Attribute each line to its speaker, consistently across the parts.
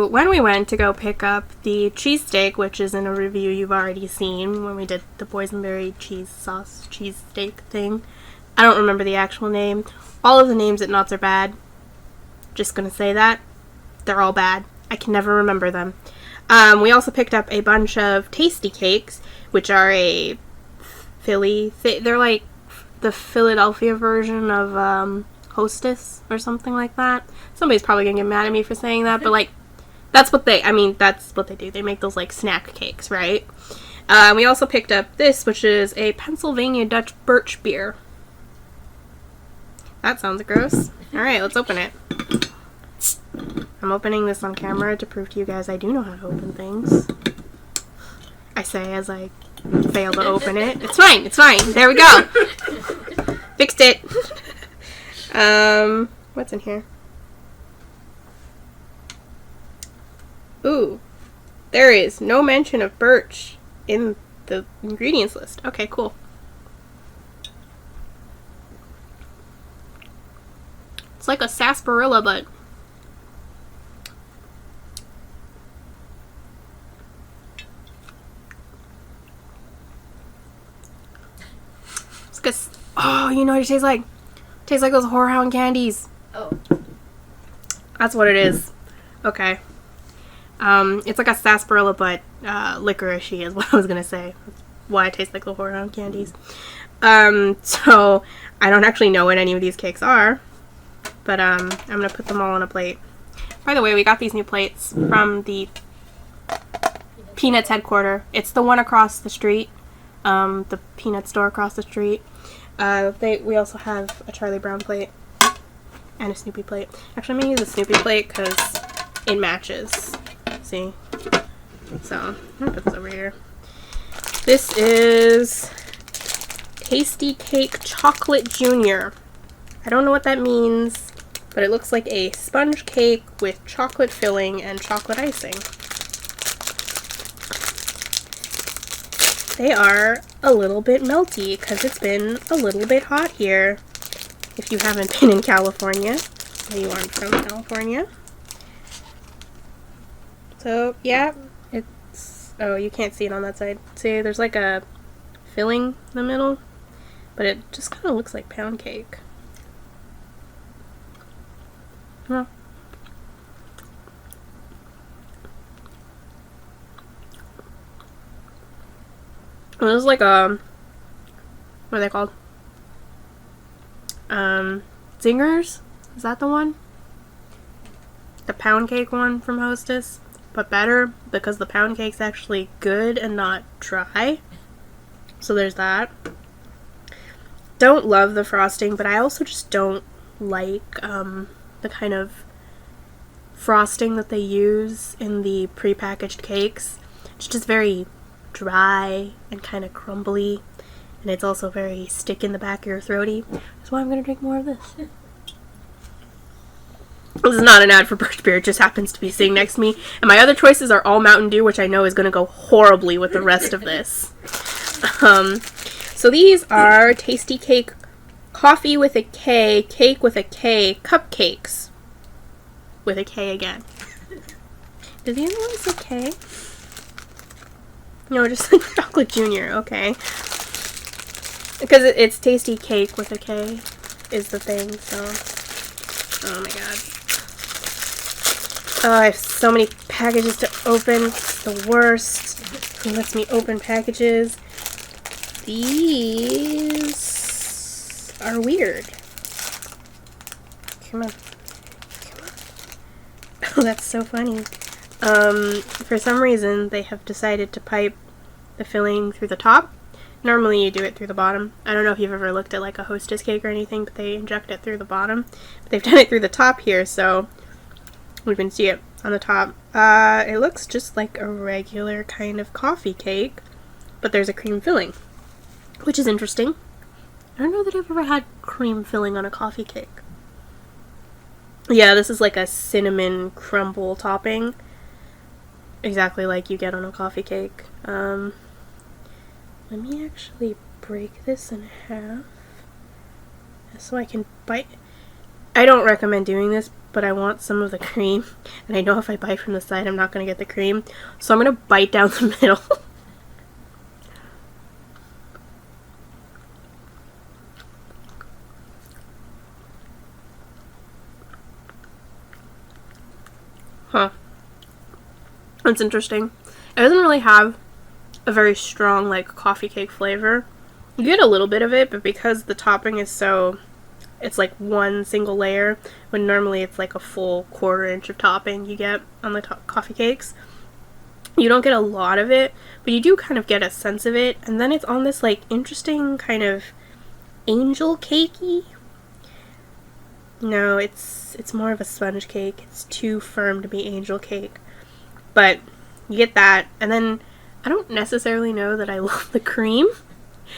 Speaker 1: So when we went to go pick up the cheesesteak, which is in a review you've already seen when we did the boysenberry cheese sauce cheesesteak thing. I don't remember the actual name. All of the names at Knott's are bad. Just gonna say that. They're all bad. I can never remember them. We also picked up a bunch of Tastykakes, which are a Philly. They're like the Philadelphia version of Hostess or something like that. Somebody's probably gonna get mad at me for saying that, but like that's what they do. They make those like snack cakes, right? We also picked up this, which is a Pennsylvania Dutch Birch Beer. That sounds gross. Alright, let's open it. I'm opening this on camera to prove to you guys I do know how to open things. I say as I fail to open it. It's fine, it's fine. There we go. Fixed it. What's in here? Ooh, there is no mention of birch in the ingredients list. Okay, cool. It's like a sarsaparilla, but it's like oh, you know what it tastes like? It tastes like those whorehound candies.
Speaker 2: Oh.
Speaker 1: That's what it is. Okay. It's like a sarsaparilla, but licorice-y is what I was gonna say. Why it tastes like the whorehound candies. So I don't actually know what any of these cakes are, but I'm gonna put them all on a plate. By the way, we got these new plates from the Peanuts headquarters. It's the one across the street, the Peanut store across the street. We also have a Charlie Brown plate and a Snoopy plate. Actually, I'm gonna use a Snoopy plate because it matches. See? So, I'm gonna put this over here. This is Tastykake Chocolate Junior. I don't know what that means, but it looks like a sponge cake with chocolate filling and chocolate icing. They are a little bit melty because it's been a little bit hot here. If you haven't been in California, or you aren't from California. So, yeah, it's... Oh, you can't see it on that side. See, there's like a filling in the middle, but it just kind of looks like pound cake. Yeah. This is like a... What are they called? Zingers? Is that the one? The pound cake one from Hostess? But better, because the pound cake's actually good and not dry. So there's that. Don't love the frosting, but I also just don't like the kind of frosting that they use in the prepackaged cakes. It's just very dry and kind of crumbly, and it's also very stick in the back of your throaty. That's why I'm going to drink more of this. This is not an ad for Birch Beer, it just happens to be sitting next to me. And my other choices are all Mountain Dew, which I know is going to go horribly with the rest of this. So these are Tastykake Koffee with a K, Cake with a K, Cupcakes with a K again. Did the other one say K? No, just like Chocolate Junior, okay. Because it's Tastykake with a K is the thing, so... Oh my god. Oh, I have so many packages to open. It's the worst. Who lets me open packages? These are weird. Come on. Come on. Oh, that's so funny. For some reason, they have decided to pipe the filling through the top. Normally you do it through the bottom. I don't know if you've ever looked at like a Hostess cake or anything, but they inject it through the bottom. But they've done it through the top here, so we can see it on the top. It looks just like a regular kind of coffee cake, but there's a cream filling, which is interesting. I don't know that I've ever had cream filling on a coffee cake. Yeah, this is like a cinnamon crumble topping, exactly like you get on a coffee cake. Let me actually break this in half so I can bite. I don't recommend doing this but I want some of the cream. And I know if I bite from the side, I'm not going to get the cream. So I'm going to bite down the middle. Huh. That's interesting. It doesn't really have a very strong, like, coffee cake flavor. You get a little bit of it, but because the topping is so... It's like one single layer, when normally it's like a full 1/4 inch of topping you get on the coffee cakes. You don't get a lot of it, but you do kind of get a sense of it. And then it's on this like interesting kind of angel cakey. No, it's more of a sponge cake. It's too firm to be angel cake. But you get that, and then I don't necessarily know that I love the cream.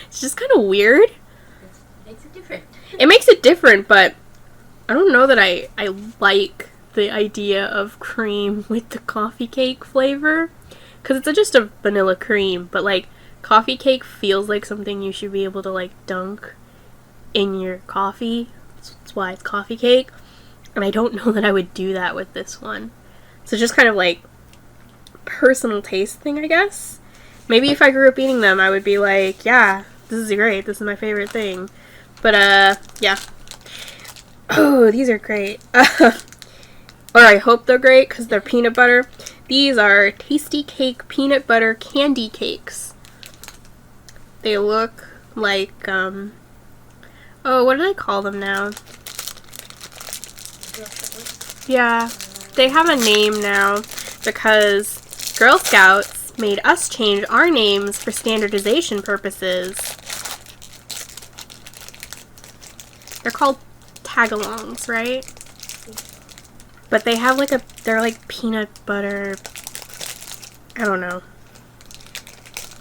Speaker 1: It's just kind of weird.
Speaker 2: Makes it different.
Speaker 1: It makes it different, but I don't know that I like the idea of cream with the coffee cake flavor. Because it's just a vanilla cream, but like coffee cake feels like something you should be able to like dunk in your coffee. That's why it's coffee cake. And I don't know that I would do that with this one. So just kind of like personal taste thing, I guess. Maybe if I grew up eating them, I would be like, yeah, this is great. This is my favorite thing. But, yeah. Oh, these are great. Or I hope they're great because they're peanut butter. These are Tastykake peanut butter candy cakes. They look like, oh, what do I call them now? Yeah, they have a name now because Girl Scouts made us change our names for standardization purposes. They're called tagalongs, right? But they have like they're like peanut butter. I don't know.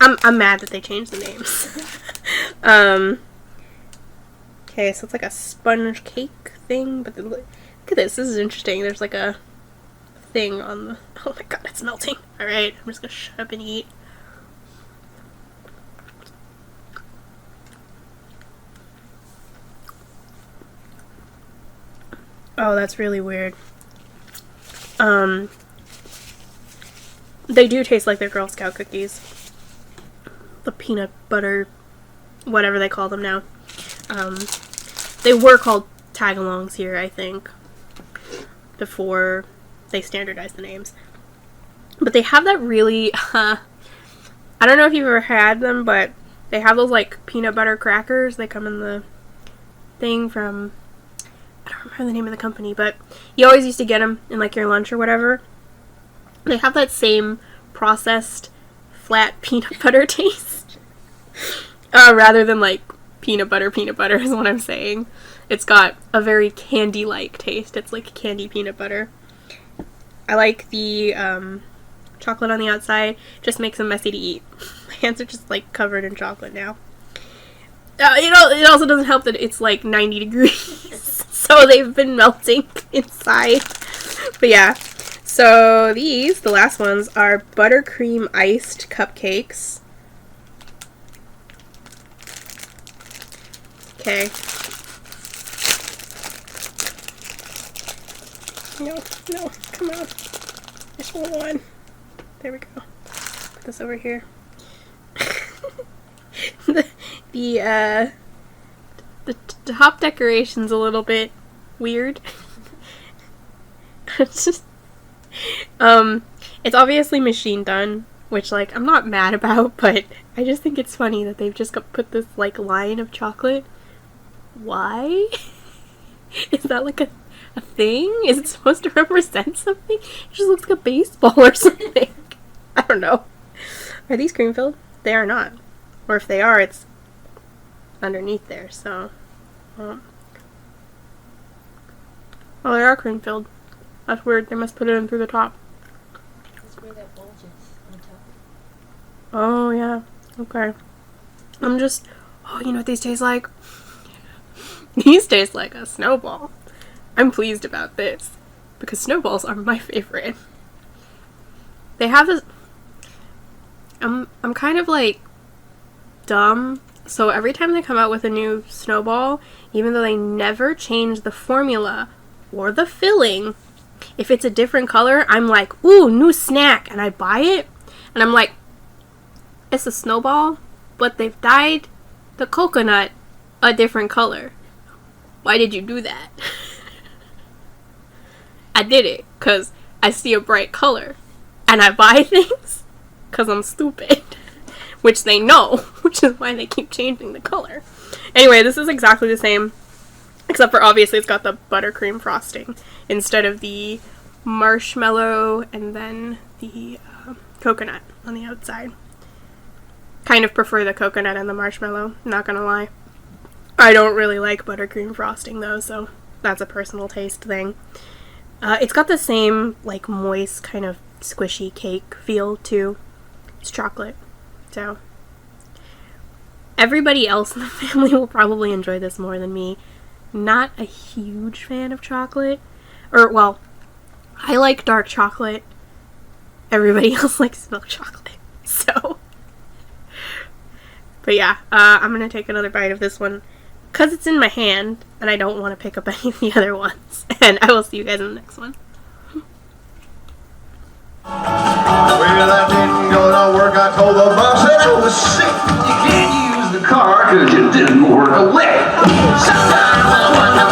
Speaker 1: I'm mad that they changed the names. Okay, so it's like a sponge cake thing, but look at this. This is interesting. There's like a thing on the... Oh my god, it's melting. Alright, I'm just gonna shut up and eat. Oh, that's really weird. They do taste like they're Girl Scout cookies. The peanut butter, whatever they call them now. They were called tagalongs here, I think, before they standardized the names. But they have that really, I don't know if you've ever had them, but they have those like peanut butter crackers. They come in the thing from... I don't remember the name of the company, but you always used to get them in like your lunch or whatever. They have that same processed flat peanut butter taste. Rather than like peanut butter is what I'm saying. It's got a very candy-like taste. It's like candy peanut butter. I like the chocolate on the outside. Just makes them messy to eat. My hands are just like covered in chocolate now. It also doesn't help that it's like 90 degrees. So they've been melting inside. But yeah. So these, the last ones, are Buttercream Iced Cupkakes. Okay. No, come on. Just one. There we go. Put this over here. The top decoration's a little bit weird. It's just, it's obviously machine done, which, like, I'm not mad about, but I just think it's funny that they've just put this, like, line of chocolate. Why? Is that, like, a thing? Is it supposed to represent something? It just looks like a baseball or something. I don't know. Are these cream filled? They are not. Or if they are, it's underneath there, so... Oh, they are cream filled. That's weird. They must put it in through the top.
Speaker 2: That's where that bulge is on top.
Speaker 1: Oh, yeah. Okay. I'm just... Oh, you know what these taste like? These taste like a snowball. I'm pleased about this. Because snowballs are my favorite. They have this... I'm kind of, like, dumb. So every time they come out with a new snowball, even though they never change the formula or the filling. If it's a different color, I'm like, ooh, new snack, and I buy it, and I'm like, it's a snowball, but they've dyed the coconut a different color. Why did you do that? I did it because I see a bright color, and I buy things because I'm stupid, which they know, which is why they keep changing the color. Anyway, this is exactly the same, except for obviously it's got the buttercream frosting instead of the marshmallow and then the coconut on the outside. Kind of prefer the coconut and the marshmallow, not gonna lie. I don't really like buttercream frosting though, so that's a personal taste thing. It's got the same, like, moist, kind of squishy cake feel, too. It's chocolate. So, everybody else in the family will probably enjoy this more than me. Not a huge fan of chocolate. Or, well, I like dark chocolate. Everybody else likes milk chocolate. So, but yeah, I'm gonna take another bite of this one. Because it's in my hand, and I don't want to pick up any of the other ones. And I will see you guys in the next one.
Speaker 3: Well, that didn't gonna work. I told the boss that I was sick. You can't use the car because it didn't work a lick. Sometimes I wonder